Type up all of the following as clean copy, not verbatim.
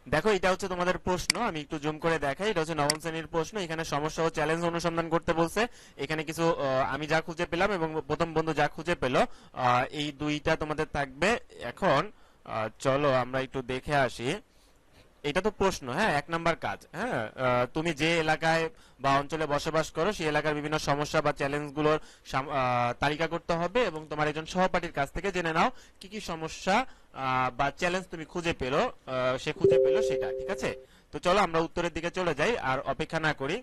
দেখো এটা হচ্ছে তোমাদের প্রশ্ন, আমি একটু জুম করে দেখাই। এটা হচ্ছে নবম শ্রেণীর প্রশ্ন। এখানে সমস্যা ও চ্যালেঞ্জ অনুসন্ধান করতে বলছে। এখানে কিছু আমি যা খুঁজে পেলাম এবং প্রথম বন্ধু যা খুঁজে পেল, এই দুইটা তোমাদের থাকবে। এখন চলো আমরা একটু দেখে আসি। এটা তো প্রশ্ন, হ্যাঁ, 1 নাম্বার কাজ। হ্যাঁ, তুমি যে এলাকায় বা অঞ্চলে বসবাস করো সেই এলাকার বিভিন্ন সমস্যা বা চ্যালেঞ্জগুলোর তালিকা করতে হবে এবং তোমার একজন সহপাঠীর কাছ থেকে জেনে নাও কি কি সমস্যা বা চ্যালেঞ্জ তুমি খুঁজে পেলো, সে খুঁজে পেলো সেটা। ঠিক আছে, তো চলো আমরা উত্তরের দিকে চলে যাই আর অপেক্ষা না করি।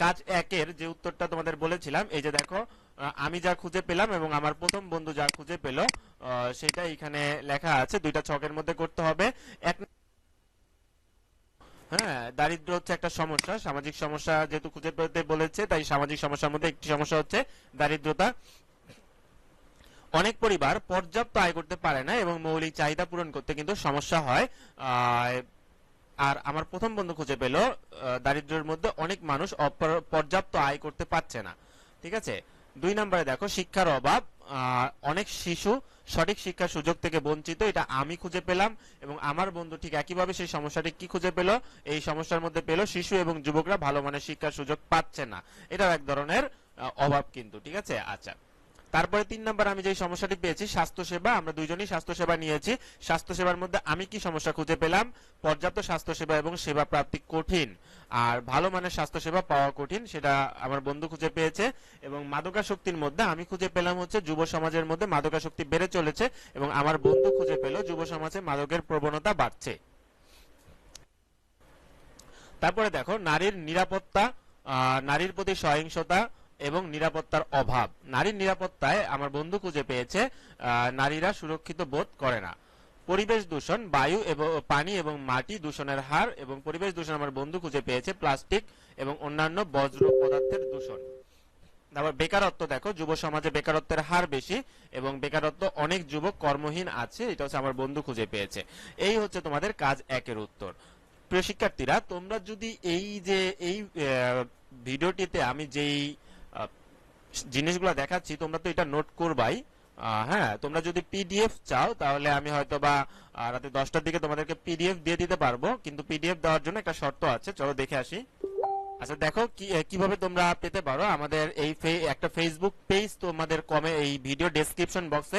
কাজ 1-এর যে উত্তরটা তোমাদের বলেছিলাম, এই যে দেখো, আমি যা খুঁজে পেলাম এবং আমার প্রথম বন্ধু যা খুঁজে পেলো, সেটা এখানে লেখা আছে। দুইটা ছকের মধ্যে করতে হবে। এক, হ্যাঁ, দারিদ্র হচ্ছে একটা সমস্যা, সামাজিক সমস্যা যেহেতু খুঁজে পেতে বলেছে, তাই সামাজিক সমস্যার মধ্যে একটি সমস্যা হচ্ছে দারিদ্রতা। অনেক পরিবার পর্যাপ্ত আয় করতে পারে না এবং মৌলিক চাহিদা পূরণ করতে কিন্তু সমস্যা হয়। আর আমার প্রথম বন্ধু খুঁজে পেল দারিদ্র্যের মধ্যে অনেক মানুষ পর্যাপ্ত আয় করতে পারছে না। ঠিক আছে, 2 নম্বরে দেখো, শিক্ষার অভাব, অনেক শিশু সঠিক শিক্ষার সুযোগ থেকে বঞ্চিত, এটা আমি খুঁজে পেলাম এবং আমার বন্ধু ঠিক একইভাবে সেই সমস্যাটি কি খুঁজে পেল, এই সমস্যার মধ্যে পেল শিশু এবং যুবকরা ভালো মানের শিক্ষার সুযোগ পাচ্ছে না। এটাও এক ধরনের অভাব কিন্তু। ঠিক আছে, আচ্ছা। তারপরে 3 নম্বর আমি যে সমস্যাটি পেয়েছি, স্বাস্থ্যসেবা, আমরা দুইজনই স্বাস্থ্যসেবা নিয়েছি। স্বাস্থ্যসেবার মধ্যে আমি কি সমস্যা খুঁজে পেলাম, পর্যাপ্ত স্বাস্থ্যসেবা এবং সেবা প্রাপ্তি কঠিন, আর ভালো মানের স্বাস্থ্যসেবা পাওয়া কঠিন, সেটা আমার বন্ধু খুঁজে পেয়েছে। এবং মাদকাসক্তির মধ্যে আমি খুঁজে পেলাম হচ্ছে যুব সমাজের মধ্যে মাদকাসক্তি বেড়ে চলেছে এবং আমার বন্ধু খুঁজে পেল যুব সমাজে মাদকের প্রবণতা বাড়ছে। তারপরে দেখো, নারীর নিরাপত্তা, নারীর প্রতি সহিংসতা এবং নিরাপত্তার অভাব। নারীর নিরাপত্তায় আমার বন্ধু খুঁজে পেয়েছে নারীরা সুরক্ষিত বোধ করে না। পরিবেশ দূষণ, বায়ু এবং পানি এবং মাটি দূষণের হার এবং পরিবেশ দূষণ আমার বন্ধু খুঁজে পেয়েছে প্লাস্টিক এবং অন্যান্য বজ্র পদার্থের দূষণ। তারপর বেকারত্ব, দেখো যুব সমাজে বেকারত্বের হার বেশি এবং বেকারত্ব অনেক যুবক কর্মহীন আছে, এটা হচ্ছে আমার বন্ধু খুঁজে পেয়েছে। এই হচ্ছে তোমাদের কাজ 1-এর উত্তর। প্রিয় শিক্ষার্থীরা, তোমরা যদি এই যে এই ভিডিওটিতে আমি যেই আহ, জিনিসগুলো দেখাচ্ছি তোমরা তো এটা নোট করবাই। হ্যাঁ, তোমরা যদি পিডিএফ চাও তাহলে আমি হয়তো বা রাতে 10টার দিকে তোমাদেরকে পিডিএফ দিয়ে দিতে পারবো, কিন্তু পিডিএফ দেওয়ার জন্য একটা শর্ত আছে, চলো দেখে আসি। আচ্ছা দেখো কিভাবে তোমরা পেতে পারো। আমাদের এই একটা ফেসবুক পেজ তোমাদের কমে এই ভিডিও ডেসক্রিপশন বক্সে